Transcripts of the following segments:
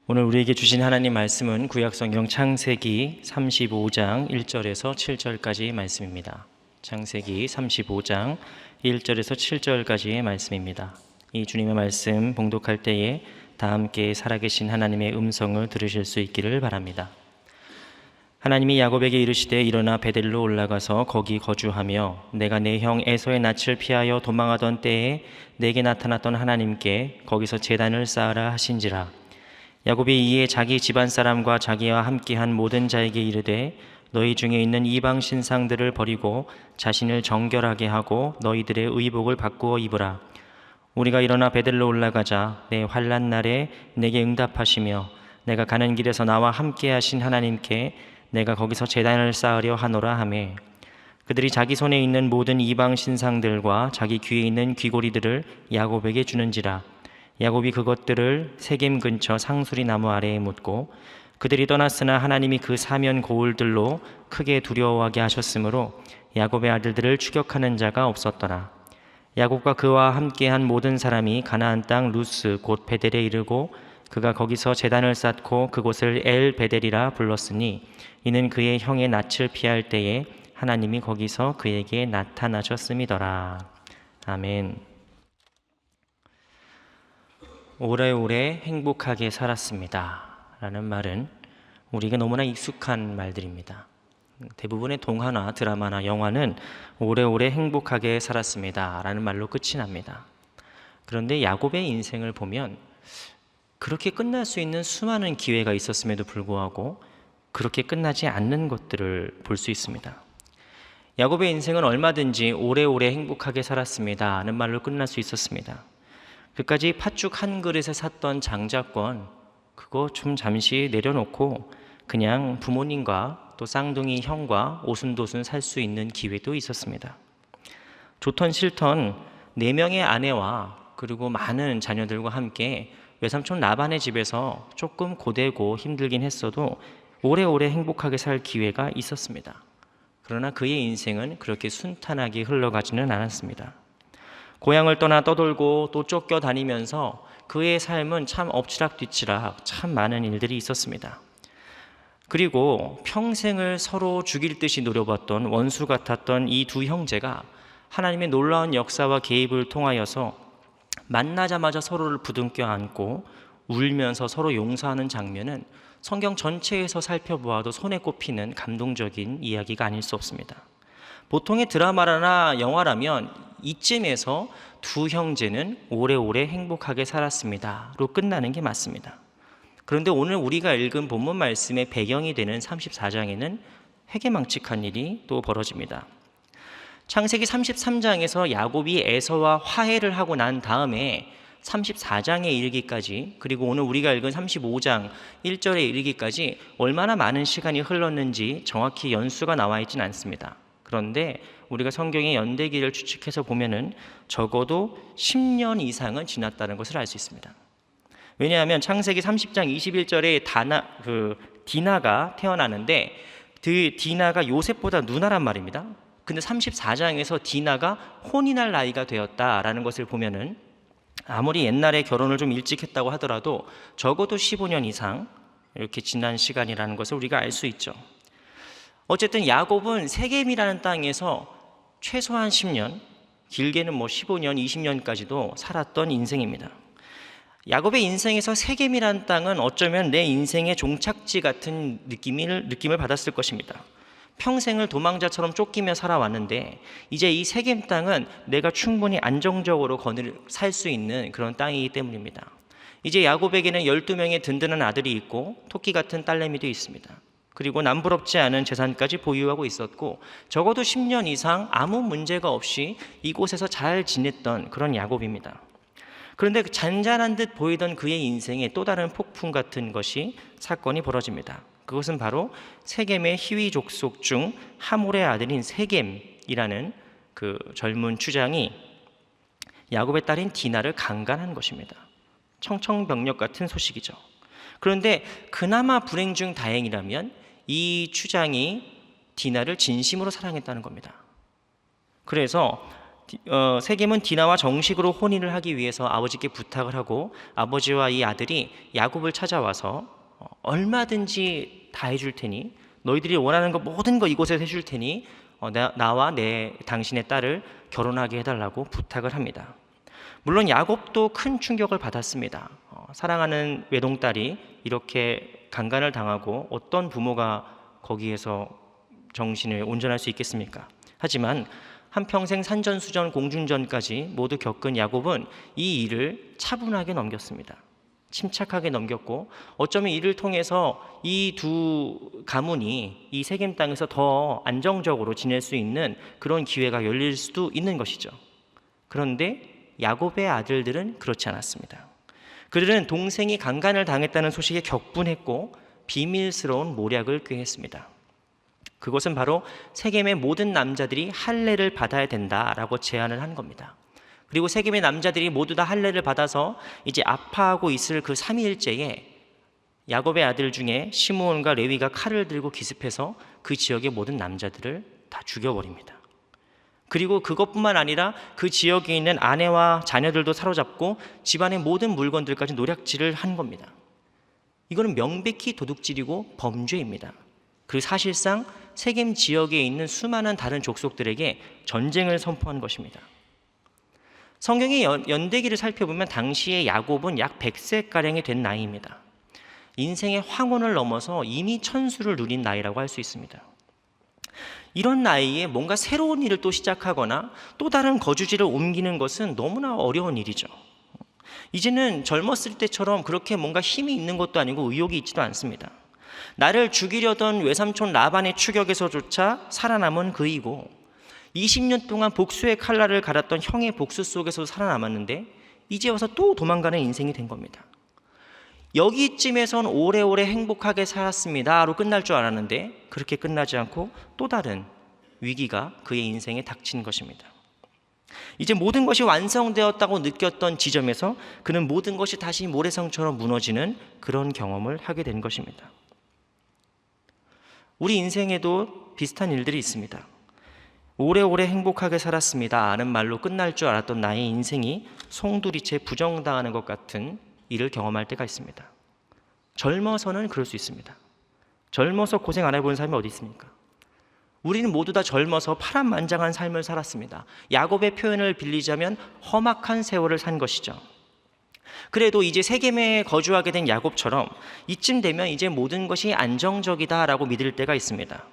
오늘 우리에게 주신 하나님 말씀은 구약성경 창세기 35장 1절에서 7절까지의 말씀입니다. 창세기 35장 1절에서 7절까지의 말씀입니다. 이 주님의 말씀 봉독할 때에 다 함께 살아계신 하나님의 음성을 들으실 수 있기를 바랍니다. 하나님이 야곱에게 이르시되 일어나 베델로 올라가서 거기 거주하며 내가 내 형 에서의 낯을 피하여 도망하던 때에 내게 나타났던 하나님께 거기서 제단을 쌓으라 하신지라. 야곱이 이에 자기 집안 사람과 자기와 함께한 모든 자에게 이르되 너희 중에 있는 이방 신상들을 버리고 자신을 정결하게 하고 너희들의 의복을 바꾸어 입으라. 우리가 일어나 베델로 올라가자. 내 환난 날에 내게 응답하시며 내가 가는 길에서 나와 함께하신 하나님께 내가 거기서 제단을 쌓으려 하노라 하매, 그들이 자기 손에 있는 모든 이방 신상들과 자기 귀에 있는 귀고리들을 야곱에게 주는지라. 야곱이 그것들을 세겜 근처 상수리 나무 아래에 묻고 그들이 떠났으나 하나님이 그 사면 고울들로 크게 두려워하게 하셨으므로 야곱의 아들들을 추격하는 자가 없었더라. 야곱과 그와 함께한 모든 사람이 가나안 땅 루스 곧 베델에 이르고 그가 거기서 제단을 쌓고 그곳을 엘 베델이라 불렀으니 이는 그의 형의 낯을 피할 때에 하나님이 거기서 그에게 나타나셨음이더라. 아멘. 오래오래 행복하게 살았습니다 라는 말은 우리에게 너무나 익숙한 말들입니다. 대부분의 동화나 드라마나 영화는 오래오래 행복하게 살았습니다 라는 말로 끝이 납니다. 그런데 야곱의 인생을 보면 그렇게 끝날 수 있는 수많은 기회가 있었음에도 불구하고 그렇게 끝나지 않는 것들을 볼 수 있습니다. 야곱의 인생은 얼마든지 오래오래 행복하게 살았습니다 라는 말로 끝날 수 있었습니다. 그까지 팥죽 한 그릇에 샀던 장자권, 그거 좀 잠시 내려놓고 그냥 부모님과 또 쌍둥이 형과 오순도순 살 수 있는 기회도 있었습니다. 좋던 싫던 4명의 아내와 그리고 많은 자녀들과 함께 외삼촌 라반의 집에서 조금 고되고 힘들긴 했어도 오래오래 행복하게 살 기회가 있었습니다. 그러나 그의 인생은 그렇게 순탄하게 흘러가지는 않았습니다. 고향을 떠나 떠돌고 또 쫓겨다니면서 그의 삶은 참 엎치락뒤치락 참 많은 일들이 있었습니다. 그리고 평생을 서로 죽일 듯이 노려봤던 원수 같았던 이 두 형제가 하나님의 놀라운 역사와 개입을 통하여서 만나자마자 서로를 부둥켜 안고 울면서 서로 용서하는 장면은 성경 전체에서 살펴보아도 손에 꼽히는 감동적인 이야기가 아닐 수 없습니다. 보통의 드라마나 영화라면 이쯤에서 두 형제는 오래오래 행복하게 살았습니다로 끝나는 게 맞습니다. 그런데 오늘 우리가 읽은 본문 말씀의 배경이 되는 34장에는 회개망측한 일이 또 벌어집니다. 창세기 33장에서 야곱이 에서와 화해를 하고 난 다음에 34장에 이르기까지, 그리고 오늘 우리가 읽은 35장 1절에 이르기까지 얼마나 많은 시간이 흘렀는지 정확히 연수가 나와 있지는 않습니다. 그런데 우리가 성경의 연대기를 추측해서 보면은 적어도 10년 이상은 지났다는 것을 알 수 있습니다. 왜냐하면 창세기 30장 21절에 디나가 태어나는데 그 디나가 요셉보다 누나란 말입니다. 근데 34장에서 디나가 혼이 날 나이가 되었다라는 것을 보면은 아무리 옛날에 결혼을 좀 일찍 했다고 하더라도 적어도 15년 이상 이렇게 지난 시간이라는 것을 우리가 알 수 있죠. 어쨌든 야곱은 세겜이라는 땅에서 최소한 10년, 길게는 15년, 20년까지도 살았던 인생입니다. 야곱의 인생에서 세겜이라는 땅은 어쩌면 내 인생의 종착지 같은 느낌을 받았을 것입니다. 평생을 도망자처럼 쫓기며 살아왔는데 이제 이 세겜 땅은 내가 충분히 안정적으로 살 수 있는 그런 땅이기 때문입니다. 이제 야곱에게는 12명의 든든한 아들이 있고 토끼 같은 딸내미도 있습니다. 그리고 남부럽지 않은 재산까지 보유하고 있었고 적어도 10년 이상 아무 문제가 없이 이곳에서 잘 지냈던 그런 야곱입니다. 그런데 잔잔한 듯 보이던 그의 인생에 또 다른 폭풍 같은 사건이 벌어집니다. 그것은 바로 세겜의 희위 족속 중 하몰의 아들인 세겜이라는 그 젊은 추장이 야곱의 딸인 디나를 강간한 것입니다. 청천벽력 같은 소식이죠. 그런데 그나마 불행 중 다행이라면 이 추장이 디나를 진심으로 사랑했다는 겁니다. 그래서 세겜은 디나와 정식으로 혼인을 하기 위해서 아버지께 부탁을 하고 아버지와 이 아들이 야곱을 찾아와서 얼마든지 다 해줄 테니 너희들이 원하는 거 모든 거 이곳에서 해줄 테니 나와 당신의 딸을 결혼하게 해달라고 부탁을 합니다. 물론 야곱도 큰 충격을 받았습니다. 사랑하는 외동딸이 이렇게 강간을 당하고 어떤 부모가 거기에서 정신을 온전할 수 있겠습니까? 하지만 한평생 산전수전 공중전까지 모두 겪은 야곱은 이 일을 차분하게 넘겼습니다. 침착하게 넘겼고 어쩌면 이를 통해서 이 두 가문이 이 세겜 땅에서 더 안정적으로 지낼 수 있는 그런 기회가 열릴 수도 있는 것이죠. 그런데 야곱의 아들들은 그렇지 않았습니다. 그들은 동생이 강간을 당했다는 소식에 격분했고 비밀스러운 모략을 꾀했습니다. 그것은 바로 세겜의 모든 남자들이 할례를 받아야 된다라고 제안을 한 겁니다. 그리고 세겜의 남자들이 모두 다 할례를 받아서 이제 아파하고 있을 그 3일째에 야곱의 아들 중에 시므온과 레위가 칼을 들고 기습해서 그 지역의 모든 남자들을 다 죽여버립니다. 그리고 그것뿐만 아니라 그 지역에 있는 아내와 자녀들도 사로잡고 집안의 모든 물건들까지 노략질을 한 겁니다. 이거는 명백히 도둑질이고 범죄입니다. 그 사실상 세겜 지역에 있는 수많은 다른 족속들에게 전쟁을 선포한 것입니다. 성경의 연대기를 살펴보면 당시의 야곱은 약 100세가량이 된 나이입니다. 인생의 황혼을 넘어서 이미 천수를 누린 나이라고 할 수 있습니다. 이런 나이에 뭔가 새로운 일을 또 시작하거나 또 다른 거주지를 옮기는 것은 너무나 어려운 일이죠. 이제는 젊었을 때처럼 그렇게 뭔가 힘이 있는 것도 아니고 의욕이 있지도 않습니다. 나를 죽이려던 외삼촌 라반의 추격에서조차 살아남은 그이고 20년 동안 복수의 칼날을 갈았던 형의 복수 속에서 살아남았는데 이제 와서 또 도망가는 인생이 된 겁니다. 여기쯤에선 오래오래 행복하게 살았습니다로 끝날 줄 알았는데 그렇게 끝나지 않고 또 다른 위기가 그의 인생에 닥친 것입니다. 이제 모든 것이 완성되었다고 느꼈던 지점에서 그는 모든 것이 다시 모래성처럼 무너지는 그런 경험을 하게 된 것입니다. 우리 인생에도 비슷한 일들이 있습니다. 오래오래 행복하게 살았습니다 라는 말로 끝날 줄 알았던 나의 인생이 송두리째 부정당하는 것 같은 일을 경험할 때가 있습니다. 젊어서는 그럴 수 있습니다. 젊어서 고생 안 해본 삶이 어디 있습니까? 우리는 모두 다 젊어서 파란만장한 삶을 살았습니다. 야곱의 표현을 빌리자면 험악한 세월을 산 것이죠. 그래도 이제 세겜에 거주하게 된 야곱처럼 이쯤 되면 이제 모든 것이 안정적이다라고 믿을 때가 있습니다.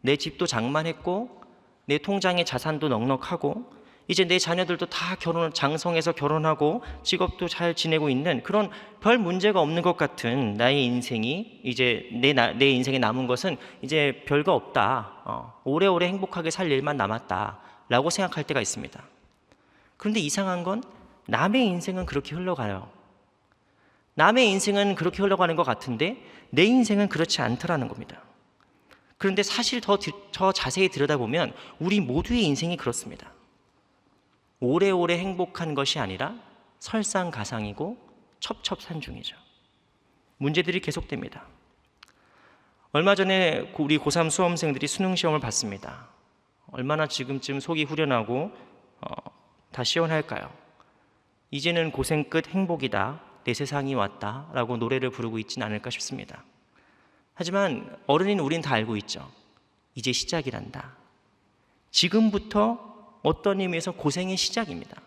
내 집도 장만했고 내 통장에 자산도 넉넉하고 이제 내 자녀들도 다 장성해서 결혼하고 직업도 잘 지내고 있는 그런 별 문제가 없는 것 같은 나의 인생이 이제 내 인생에 남은 것은 이제 별거 없다. 오래오래 행복하게 살 일만 남았다라고 생각할 때가 있습니다. 그런데 이상한 건 남의 인생은 그렇게 흘러가요. 남의 인생은 그렇게 흘러가는 것 같은데 내 인생은 그렇지 않더라는 겁니다. 그런데 사실 더 자세히 들여다보면 우리 모두의 인생이 그렇습니다. 오래오래 행복한 것이 아니라 설상가상이고 첩첩산중이죠. 문제들이 계속됩니다. 얼마 전에 우리 고3 수험생들이 수능시험을 봤습니다. 얼마나 지금쯤 속이 후련하고 다 시원할까요? 이제는 고생 끝 행복이다, 내 세상이 왔다 라고 노래를 부르고 있지는 않을까 싶습니다. 하지만 어른인 우린 다 알고 있죠. 이제 시작이란다. 지금부터 어떤 의미에서 고생의 시작입니다.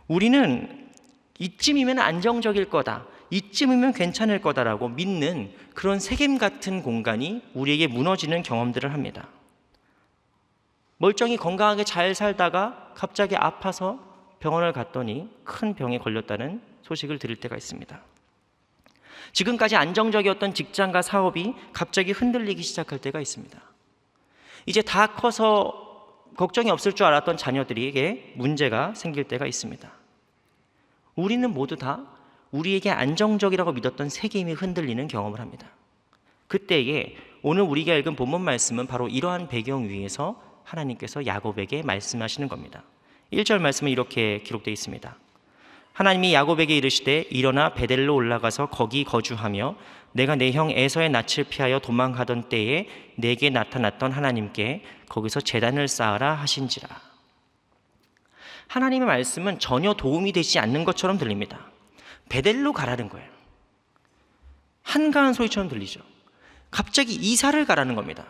우리는 이쯤이면 안정적일 거다, 이쯤이면 괜찮을 거다라고 믿는 그런 세겜 같은 공간이 우리에게 무너지는 경험들을 합니다. 멀쩡히 건강하게 잘 살다가 갑자기 아파서 병원을 갔더니 큰 병에 걸렸다는 소식을 들을 때가 있습니다. 지금까지 안정적이었던 직장과 사업이 갑자기 흔들리기 시작할 때가 있습니다. 이제 다 커서 걱정이 없을 줄 알았던 자녀들에게 문제가 생길 때가 있습니다. 우리는 모두 다 우리에게 안정적이라고 믿었던 세겜이 흔들리는 경험을 합니다. 그때에 오늘 우리가 읽은 본문 말씀은 바로 이러한 배경 위에서 하나님께서 야곱에게 말씀하시는 겁니다. 1절 말씀은 이렇게 기록되어 있습니다. 하나님이 야곱에게 이르시되 일어나 베델로 올라가서 거기 거주하며 내가 내 형 에서의 낯을 피하여 도망가던 때에 내게 나타났던 하나님께 거기서 제단을 쌓으라 하신지라. 하나님의 말씀은 전혀 도움이 되지 않는 것처럼 들립니다. 베델로 가라는 거예요. 한가한 소리처럼 들리죠. 갑자기 이사를 가라는 겁니다.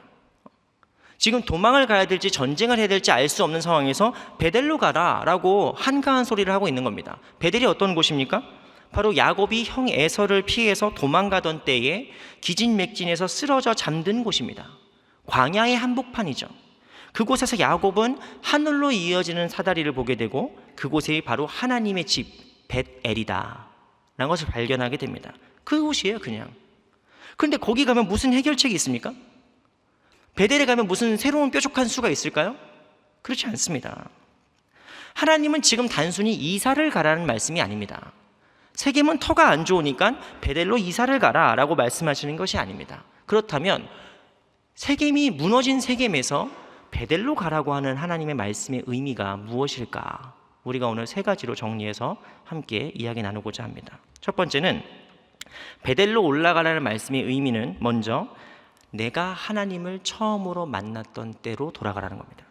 지금 도망을 가야 될지 전쟁을 해야 될지 알 수 없는 상황에서 베델로 가라라고 한가한 소리를 하고 있는 겁니다. 베델이 어떤 곳입니까? 바로 야곱이 형 에서를 피해서 도망가던 때에 기진맥진에서 쓰러져 잠든 곳입니다. 광야의 한복판이죠. 그곳에서 야곱은 하늘로 이어지는 사다리를 보게 되고 그곳이 바로 하나님의 집 벳엘이다 라는 것을 발견하게 됩니다. 그곳이에요, 그냥. 그런데 거기 가면 무슨 해결책이 있습니까? 베델에 가면 무슨 새로운 뾰족한 수가 있을까요? 그렇지 않습니다. 하나님은 지금 단순히 이사를 가라는 말씀이 아닙니다. 세겜은 터가 안 좋으니까 베델로 이사를 가라 라고 말씀하시는 것이 아닙니다. 그렇다면 세겜이 무너진 세겜에서 베델로 가라고 하는 하나님의 말씀의 의미가 무엇일까? 우리가 오늘 세 가지로 정리해서 함께 이야기 나누고자 합니다. 첫 번째는 베델로 올라가라는 말씀의 의미는 먼저 내가 하나님을 처음으로 만났던 때로 돌아가라는 겁니다.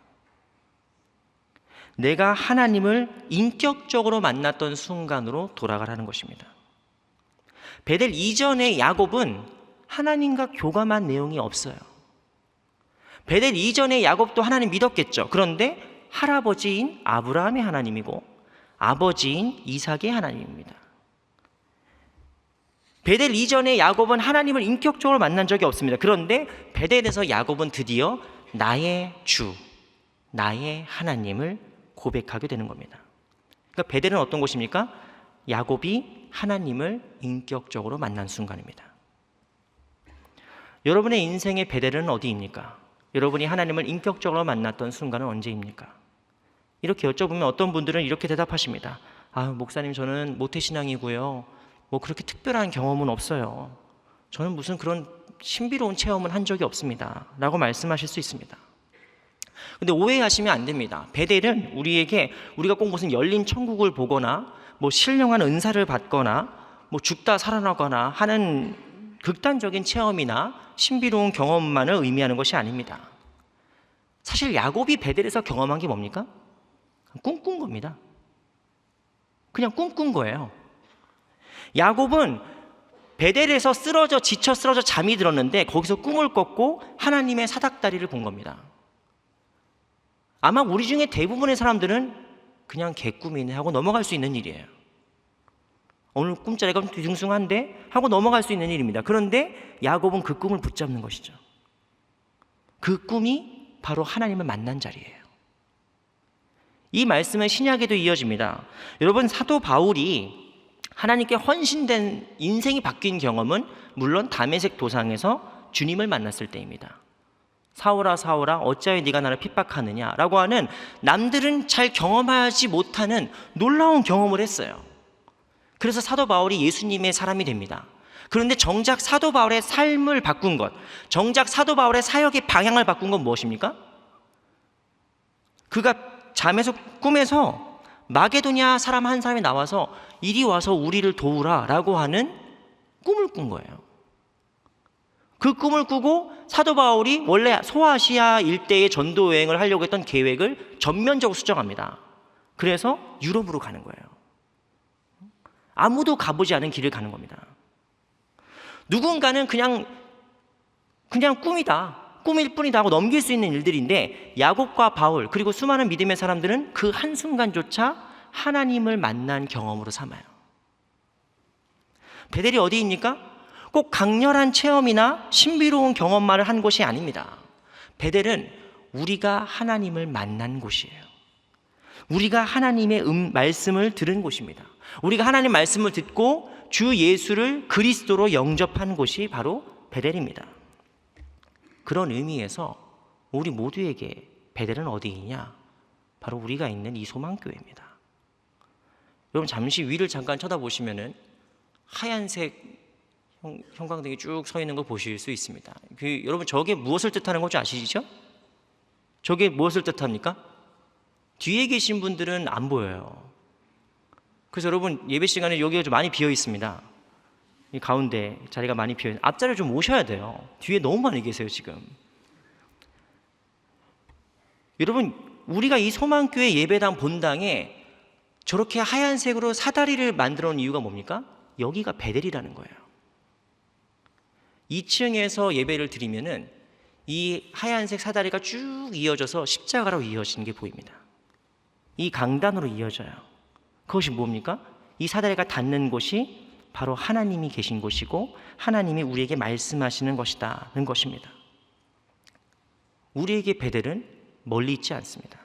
내가 하나님을 인격적으로 만났던 순간으로 돌아가라는 것입니다. 베델 이전의 야곱은 하나님과 교감한 내용이 없어요. 베델 이전의 야곱도 하나님 믿었겠죠. 그런데 할아버지인 아브라함의 하나님이고 아버지인 이삭의 하나님입니다. 베델 이전의 야곱은 하나님을 인격적으로 만난 적이 없습니다. 그런데 베델에서 야곱은 드디어 나의 주, 나의 하나님을 고백하게 되는 겁니다. 그러니까 베델은 어떤 곳입니까? 야곱이 하나님을 인격적으로 만난 순간입니다. 여러분의 인생의 베델은 어디입니까? 여러분이 하나님을 인격적으로 만났던 순간은 언제입니까? 이렇게 여쭤보면 어떤 분들은 이렇게 대답하십니다. 목사님, 저는 모태신앙이고요. 그렇게 특별한 경험은 없어요. 저는 무슨 그런 신비로운 체험은 한 적이 없습니다. 라고 말씀하실 수 있습니다. 근데 오해하시면 안 됩니다. 베델은 우리가 꼭 무슨 열린 천국을 보거나 신령한 은사를 받거나 죽다 살아나거나 하는 극단적인 체험이나 신비로운 경험만을 의미하는 것이 아닙니다. 사실 야곱이 베델에서 경험한 게 뭡니까? 꿈꾼 겁니다. 그냥 꿈꾼 거예요. 야곱은 베델에서 지쳐 쓰러져 잠이 들었는데 거기서 꿈을 꿨고 하나님의 사닥다리를 본 겁니다. 아마 우리 중에 대부분의 사람들은 그냥 개꿈이네 하고 넘어갈 수 있는 일이에요. 오늘 꿈자리가 좀 뒤숭숭한데 하고 넘어갈 수 있는 일입니다. 그런데 야곱은 그 꿈을 붙잡는 것이죠. 그 꿈이 바로 하나님을 만난 자리예요. 이 말씀은 신약에도 이어집니다. 여러분, 사도 바울이 하나님께 헌신된 인생이 바뀐 경험은 물론 다메섹 도상에서 주님을 만났을 때입니다. 사울아 사울아 어찌하여 네가 나를 핍박하느냐 라고 하는 남들은 잘 경험하지 못하는 놀라운 경험을 했어요. 그래서 사도 바울이 예수님의 사람이 됩니다. 그런데 정작 사도 바울의 삶을 바꾼 것, 정작 사도 바울의 사역의 방향을 바꾼 건 무엇입니까? 그가 꿈에서 마게도냐 사람 한 사람이 나와서 이리 와서 우리를 도우라 라고 하는 꿈을 꾼 거예요. 그 꿈을 꾸고 사도 바울이 원래 소아시아 일대의 전도 여행을 하려고 했던 계획을 전면적으로 수정합니다. 그래서 유럽으로 가는 거예요. 아무도 가보지 않은 길을 가는 겁니다. 누군가는 그냥 꿈일 뿐이다 하고 넘길 수 있는 일들인데 야곱과 바울 그리고 수많은 믿음의 사람들은 그 한순간조차 하나님을 만난 경험으로 삼아요. 베델이 어디입니까? 꼭 강렬한 체험이나 신비로운 경험만을 한 곳이 아닙니다. 베델은 우리가 하나님을 만난 곳이에요. 우리가 하나님의 말씀을 들은 곳입니다. 우리가 하나님 말씀을 듣고 주 예수를 그리스도로 영접한 곳이 바로 베델입니다. 그런 의미에서 우리 모두에게 베델은 어디이냐? 바로 우리가 있는 이 소망교회입니다. 여러분, 잠시 위를 잠깐 쳐다보시면은 하얀색 형광등이 쭉 서 있는 거 보실 수 있습니다. 여러분, 저게 무엇을 뜻하는 건지 아시죠? 저게 무엇을 뜻합니까? 뒤에 계신 분들은 안 보여요. 그래서 여러분, 예배 시간에 여기가 좀 많이 비어 있습니다. 이 가운데 자리가 많이 비어 있는 앞자리를 좀 오셔야 돼요. 뒤에 너무 많이 계세요 지금. 여러분, 우리가 이 소망교회 예배당 본당에 저렇게 하얀색으로 사다리를 만들어 놓은 이유가 뭡니까? 여기가 베델이라는 거예요. 2층에서 예배를 드리면은 이 하얀색 사다리가 쭉 이어져서 십자가로 이어지는 게 보입니다. 이 강단으로 이어져요. 그것이 뭡니까? 이 사다리가 닿는 곳이 바로 하나님이 계신 곳이고 하나님이 우리에게 말씀하시는 것이다는 것입니다. 우리에게 베델은 멀리 있지 않습니다.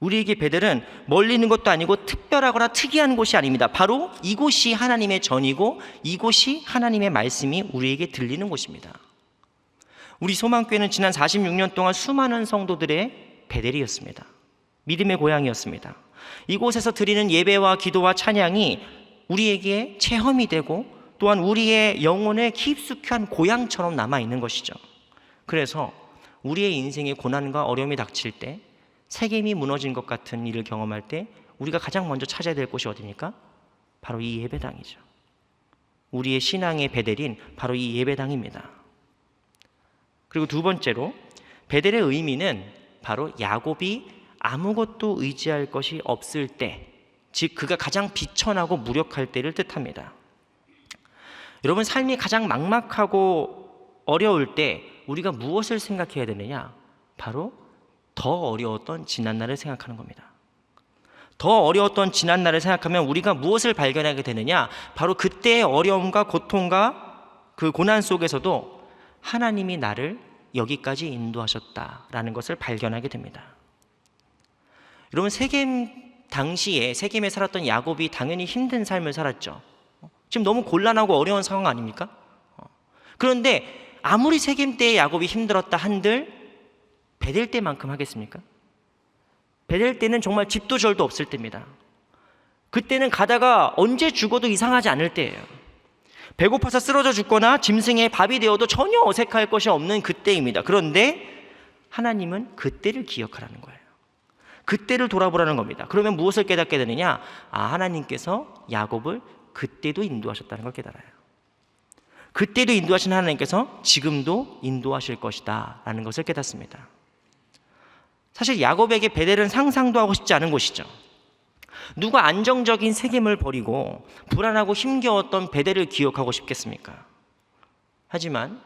우리에게 베델은 멀리 있는 것도 아니고 특별하거나 특이한 곳이 아닙니다. 바로 이곳이 하나님의 전이고 이곳이 하나님의 말씀이 우리에게 들리는 곳입니다. 우리 소망교회는 지난 46년 동안 수많은 성도들의 베델이었습니다. 믿음의 고향이었습니다. 이곳에서 드리는 예배와 기도와 찬양이 우리에게 체험이 되고 또한 우리의 영혼에 깊숙한 고향처럼 남아있는 것이죠. 그래서 우리의 인생에 고난과 어려움이 닥칠 때, 세겜이 무너진 것 같은 일을 경험할 때 우리가 가장 먼저 찾아야 될 곳이 어디입니까? 바로 이 예배당이죠. 우리의 신앙의 베델인 바로 이 예배당입니다. 그리고 두 번째로 베델의 의미는 바로 야곱이 아무것도 의지할 것이 없을 때, 즉 그가 가장 비천하고 무력할 때를 뜻합니다. 여러분, 삶이 가장 막막하고 어려울 때 우리가 무엇을 생각해야 되느냐? 바로 더 어려웠던 지난날을 생각하는 겁니다. 더 어려웠던 지난날을 생각하면 우리가 무엇을 발견하게 되느냐? 바로 그때의 어려움과 고통과 그 고난 속에서도 하나님이 나를 여기까지 인도하셨다라는 것을 발견하게 됩니다. 여러분, 세겜 당시에 세겜에 살았던 야곱이 당연히 힘든 삶을 살았죠. 지금 너무 곤란하고 어려운 상황 아닙니까? 그런데 아무리 세겜 때의 야곱이 힘들었다 한들 베델 때만큼 하겠습니까? 베델 때는 정말 집도 절도 없을 때입니다. 그때는 가다가 언제 죽어도 이상하지 않을 때예요. 배고파서 쓰러져 죽거나 짐승의 밥이 되어도 전혀 어색할 것이 없는 그때입니다. 그런데 하나님은 그때를 기억하라는 거예요. 그때를 돌아보라는 겁니다. 그러면 무엇을 깨닫게 되느냐? 하나님께서 야곱을 그때도 인도하셨다는 걸 깨달아요. 그때도 인도하신 하나님께서 지금도 인도하실 것이다 라는 것을 깨닫습니다. 사실 야곱에게 베델은 상상도 하고 싶지 않은 곳이죠. 누가 안정적인 세겜을 버리고 불안하고 힘겨웠던 베델을 기억하고 싶겠습니까? 하지만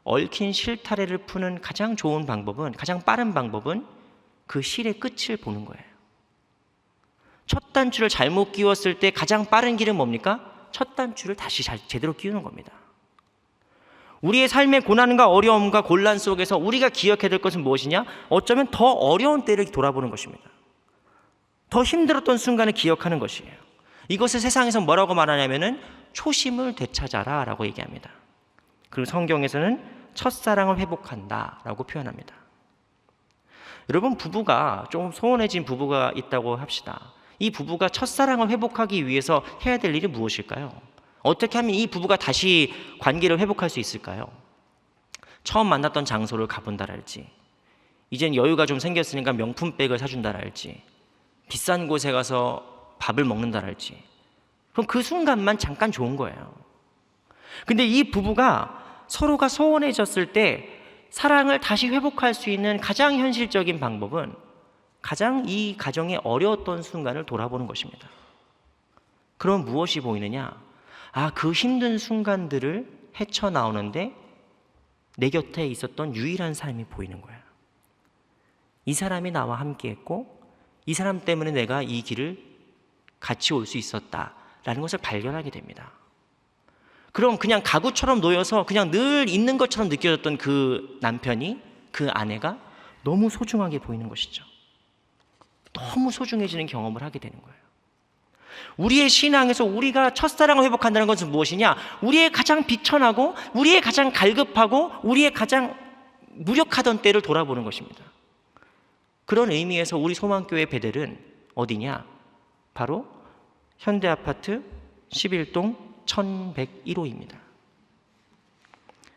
얽힌 실타래를 푸는 가장 좋은 방법은, 가장 빠른 방법은 그 실의 끝을 보는 거예요. 첫 단추를 잘못 끼웠을 때 가장 빠른 길은 뭡니까? 첫 단추를 다시 제대로 끼우는 겁니다. 우리의 삶의 고난과 어려움과 곤란 속에서 우리가 기억해야 될 것은 무엇이냐? 어쩌면 더 어려운 때를 돌아보는 것입니다. 더 힘들었던 순간을 기억하는 것이에요. 이것을 세상에서 뭐라고 말하냐면은 초심을 되찾아라 라고 얘기합니다. 그리고 성경에서는 첫사랑을 회복한다 라고 표현합니다. 여러분, 부부가 좀 소원해진 부부가 있다고 합시다. 이 부부가 첫사랑을 회복하기 위해서 해야 될 일이 무엇일까요? 어떻게 하면 이 부부가 다시 관계를 회복할 수 있을까요? 처음 만났던 장소를 가본다랄지, 이젠 여유가 좀 생겼으니까 명품백을 사준다랄지, 비싼 곳에 가서 밥을 먹는다랄지, 그럼 그 순간만 잠깐 좋은 거예요. 근데 이 부부가 서로가 소원해졌을 때 사랑을 다시 회복할 수 있는 가장 현실적인 방법은 가장 이 가정의 어려웠던 순간을 돌아보는 것입니다. 그럼 무엇이 보이느냐? 그 힘든 순간들을 헤쳐나오는데 내 곁에 있었던 유일한 사람이 보이는 거야. 이 사람이 나와 함께 했고 이 사람 때문에 내가 이 길을 같이 올 수 있었다라는 것을 발견하게 됩니다. 그럼 그냥 가구처럼 놓여서 그냥 늘 있는 것처럼 느껴졌던 그 남편이, 그 아내가 너무 소중하게 보이는 것이죠. 너무 소중해지는 경험을 하게 되는 거예요. 우리의 신앙에서 우리가 첫사랑을 회복한다는 것은 무엇이냐? 우리의 가장 비천하고 우리의 가장 갈급하고 우리의 가장 무력하던 때를 돌아보는 것입니다. 그런 의미에서 우리 소망교회 베델은 어디냐? 바로 현대아파트 11동 1101호입니다.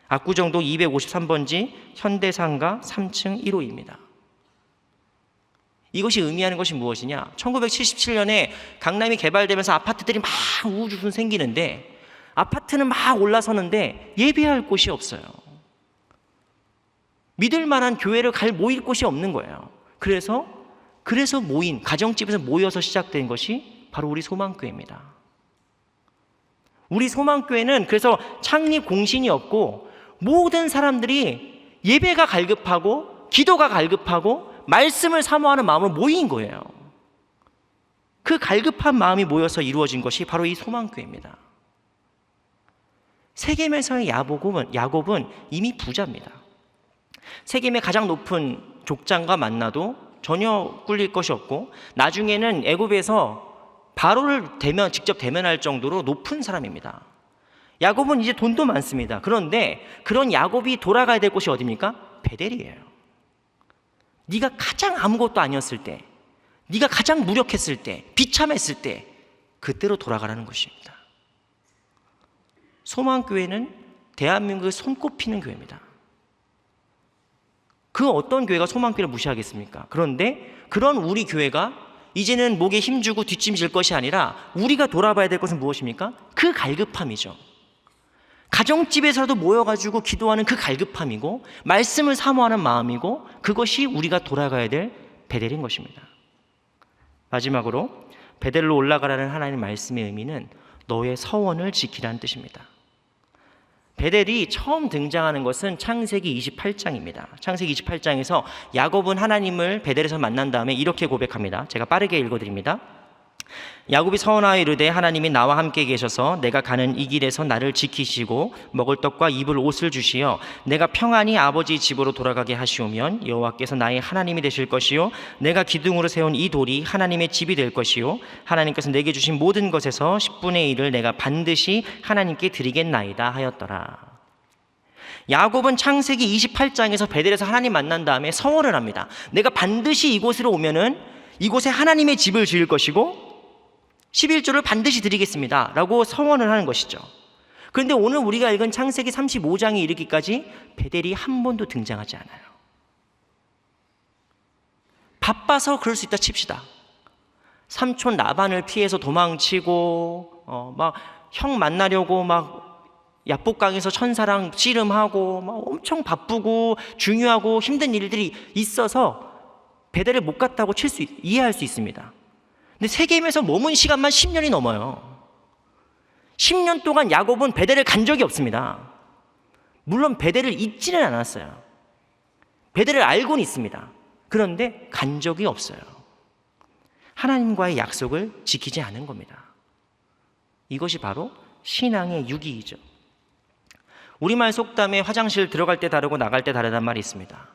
압구정동 253번지 현대상가 3층 1호입니다. 이것이 의미하는 것이 무엇이냐? 1977년에 강남이 개발되면서 아파트들이 막 우후죽순 생기는데 아파트는 막 올라서는데 예배할 곳이 없어요. 믿을 만한 교회를 모일 곳이 없는 거예요. 그래서 그래서 모인, 가정집에서 모여서 시작된 것이 바로 우리 소망교회입니다. 우리 소망교회는 그래서 창립 공신이 없고 모든 사람들이 예배가 갈급하고 기도가 갈급하고 말씀을 사모하는 마음으로 모인 거예요. 그 갈급한 마음이 모여서 이루어진 것이 바로 이 소망교회입니다. 세겜에서의 야곱은 이미 부자입니다. 세겜의 가장 높은 족장과 만나도 전혀 꿀릴 것이 없고 나중에는 애굽에서 바로를 직접 대면할 정도로 높은 사람입니다. 야곱은 이제 돈도 많습니다. 그런데 그런 야곱이 돌아가야 될 곳이 어디입니까? 베델이에요. 네가 가장 아무것도 아니었을 때, 네가 가장 무력했을 때, 비참했을 때 그때로 돌아가라는 것입니다. 소망교회는 대한민국의 손꼽히는 교회입니다. 그 어떤 교회가 소망교회를 무시하겠습니까? 그런데 그런 우리 교회가 이제는 목에 힘주고 뒷짐질 것이 아니라 우리가 돌아봐야 될 것은 무엇입니까? 그 갈급함이죠. 가정집에서도 모여가지고 기도하는 그 갈급함이고 말씀을 사모하는 마음이고 그것이 우리가 돌아가야 될 베델인 것입니다. 마지막으로 베델로 올라가라는 하나님의 말씀의 의미는 너의 서원을 지키라는 뜻입니다. 베델이 처음 등장하는 것은 창세기 28장입니다. 창세기 28장에서 야곱은 하나님을 베델에서 만난 다음에 이렇게 고백합니다. 제가 빠르게 읽어드립니다. 야곱이 서원하여 이르되 하나님이 나와 함께 계셔서 내가 가는 이 길에서 나를 지키시고 먹을 떡과 입을 옷을 주시어 내가 평안히 아버지 집으로 돌아가게 하시오면 여호와께서 나의 하나님이 되실 것이요 내가 기둥으로 세운 이 돌이 하나님의 집이 될 것이요 하나님께서 내게 주신 모든 것에서 10분의 1을 내가 반드시 하나님께 드리겠나이다 하였더라. 야곱은 창세기 28장에서 베델에서 하나님 만난 다음에 서원을 합니다. 내가 반드시 이곳으로 오면은 이곳에 하나님의 집을 지을 것이고 11조를 반드시 드리겠습니다 라고 서원을 하는 것이죠. 그런데 오늘 우리가 읽은 창세기 35장에 이르기까지 베델이 한 번도 등장하지 않아요. 바빠서 그럴 수 있다 칩시다. 삼촌 라반을 피해서 도망치고 막 형 만나려고 막 야복강에서 천사랑 씨름하고 막 엄청 바쁘고 중요하고 힘든 일들이 있어서 베델을 못 갔다고 이해할 수 있습니다. 근데 세겜에서 머문 시간만 10년이 넘어요. 10년 동안 야곱은 베델을 간 적이 없습니다. 물론 베델을 잊지는 않았어요. 베델을 알고는 있습니다. 그런데 간 적이 없어요. 하나님과의 약속을 지키지 않은 겁니다. 이것이 바로 신앙의 유기이죠. 우리말 속담에 화장실 들어갈 때 다르고 나갈 때 다르단 말이 있습니다.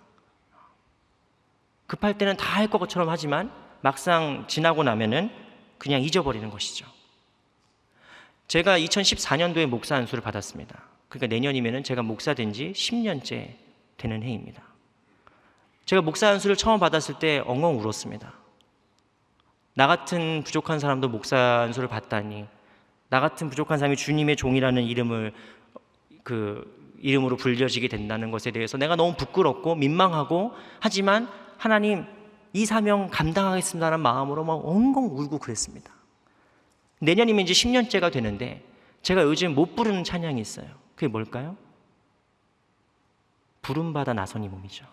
급할 때는 다 할 것처럼 하지만 막상 지나고 나면은 그냥 잊어버리는 것이죠. 제가 2014년도에 목사 안수를 받았습니다. 그러니까 내년이면은 제가 목사 된 지 10년째 되는 해입니다. 제가 목사 안수를 처음 받았을 때 엉엉 울었습니다. 나 같은 부족한 사람도 목사 안수를 받다니, 나 같은 부족한 사람이 주님의 종이라는 이름으로 불려지게 된다는 것에 대해서 내가 너무 부끄럽고 민망하고 하지만 하나님 이 사명 감당하겠습니다라는 마음으로 막 엉엉 울고 그랬습니다. 내년이면 이제 10년째가 되는데 제가 요즘 못 부르는 찬양이 있어요. 그게 뭘까요? 부름받아 나선 이 몸이죠.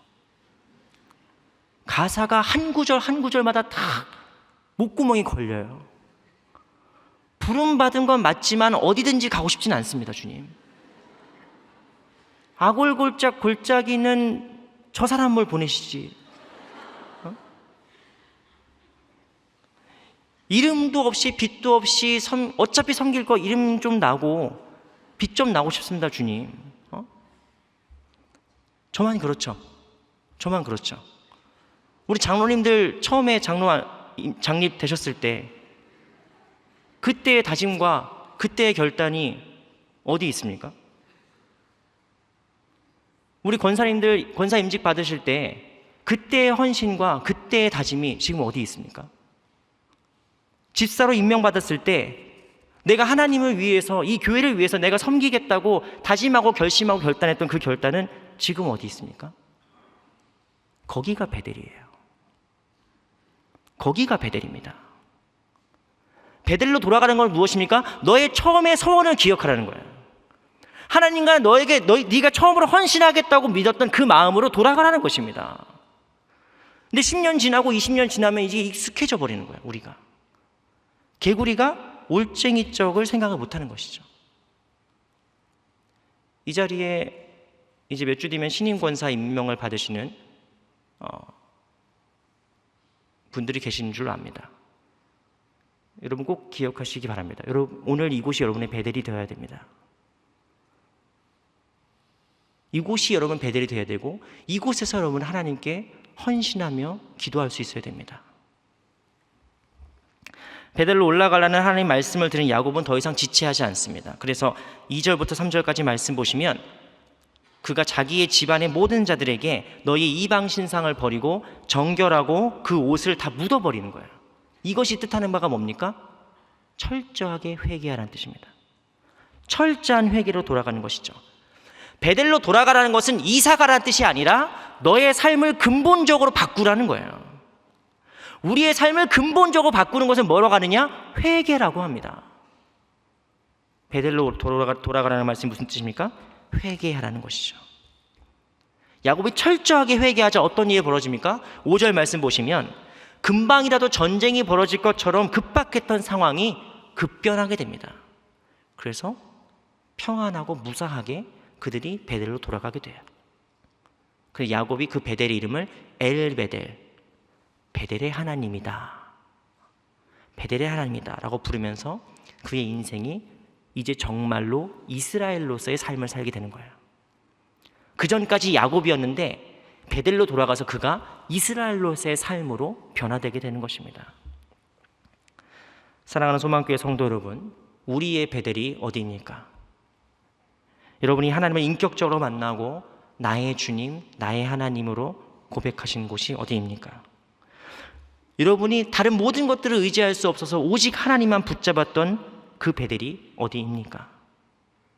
가사가 한 구절 한 구절마다 다 목구멍이 걸려요. 부름받은 건 맞지만 어디든지 가고 싶지는 않습니다. 주님, 아골골짝 골짜기는 저 사람을 보내시지. 이름도 없이 빛도 없이 어차피 섬길 거 이름 좀 나고 빛 좀 나고 싶습니다. 주님. 저만 그렇죠. 저만 그렇죠. 우리 장로님들 처음에 장립 되셨을 때 그때의 다짐과 그때의 결단이 어디 있습니까? 우리 권사님들 권사 임직 받으실 때 그때의 헌신과 그때의 다짐이 지금 어디 있습니까? 집사로 임명받았을 때 내가 하나님을 위해서, 이 교회를 위해서 내가 섬기겠다고 다짐하고 결심하고 결단했던 그 결단은 지금 어디 있습니까? 거기가 베델이에요. 거기가 베델입니다. 베델로 돌아가는 건 무엇입니까? 너의 처음의 소원을 기억하라는 거예요. 하나님과 네가 처음으로 헌신하겠다고 믿었던 그 마음으로 돌아가라는 것입니다. 근데 10년 지나고 20년 지나면 이제 익숙해져 버리는 거예요, 우리가. 개구리가 올챙이 쪽을 생각을 못하는 것이죠. 이 자리에 이제 몇 주 뒤면 신임 권사 임명을 받으시는 분들이 계신 줄 압니다. 여러분 꼭 기억하시기 바랍니다. 여러분, 오늘 이곳이 여러분의 베델이 되어야 됩니다. 이곳이 여러분 베델이 되어야 되고, 이곳에서 여러분 하나님께 헌신하며 기도할 수 있어야 됩니다. 베델로 올라가라는 하나님 말씀을 들은 야곱은 더 이상 지체하지 않습니다. 그래서 2절부터 3절까지 말씀 보시면, 그가 자기의 집안의 모든 자들에게 너희 이방 신상을 버리고 정결하고 그 옷을 다 묻어버리는 거예요. 이것이 뜻하는 바가 뭡니까? 철저하게 회개하라는 뜻입니다. 철저한 회개로 돌아가는 것이죠. 베델로 돌아가라는 것은 이사 가라는 뜻이 아니라 너의 삶을 근본적으로 바꾸라는 거예요. 우리의 삶을 근본적으로 바꾸는 것은 뭐로 가느냐? 회개라고 합니다. 베델로 돌아가라는 말씀이 무슨 뜻입니까? 회개하라는 것이죠. 야곱이 철저하게 회개하자 어떤 일이 벌어집니까? 5절 말씀 보시면 금방이라도 전쟁이 벌어질 것처럼 급박했던 상황이 급변하게 됩니다. 그래서 평안하고 무사하게 그들이 베델로 돌아가게 돼요. 그래서 야곱이 그 베델의 이름을 엘베델, 베델의 하나님이다, 베델의 하나님이다 라고 부르면서 그의 인생이 이제 정말로 이스라엘로서의 삶을 살게 되는 거예요. 그 전까지 야곱이었는데 베델로 돌아가서 그가 이스라엘로서의 삶으로 변화되게 되는 것입니다. 사랑하는 소망교회 성도 여러분, 우리의 베델이 어디입니까? 여러분이 하나님을 인격적으로 만나고 나의 주님, 나의 하나님으로 고백하신 곳이 어디입니까? 여러분이 다른 모든 것들을 의지할 수 없어서 오직 하나님만 붙잡았던 그 베델이 어디입니까?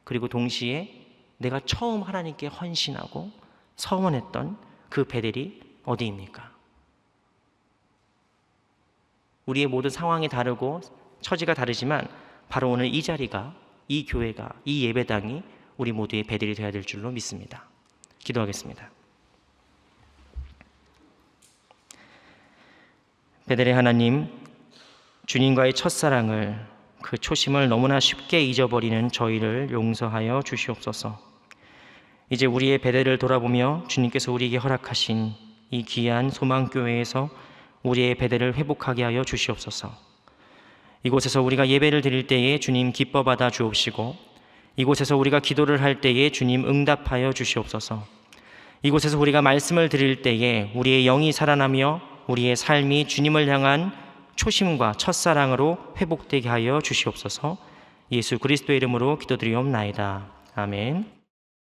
그리고 동시에 내가 처음 하나님께 헌신하고 서원했던 그 베델이 어디입니까? 우리의 모든 상황이 다르고 처지가 다르지만 바로 오늘 이 자리가, 이 교회가, 이 예배당이 우리 모두의 베델이 되어야 될 줄로 믿습니다. 기도하겠습니다. 베델의 하나님, 주님과의 첫사랑을, 그 초심을 너무나 쉽게 잊어버리는 저희를 용서하여 주시옵소서. 이제 우리의 베델을 돌아보며 주님께서 우리에게 허락하신 이 귀한 소망교회에서 우리의 베델을 회복하게 하여 주시옵소서. 이곳에서 우리가 예배를 드릴 때에 주님 기뻐 받아 주옵시고, 이곳에서 우리가 기도를 할 때에 주님 응답하여 주시옵소서. 이곳에서 우리가 말씀을 드릴 때에 우리의 영이 살아나며 우리의 삶이 주님을 향한 초심과 첫사랑으로 회복되게 하여 주시옵소서. 예수 그리스도의 이름으로 기도드리옵나이다. 아멘.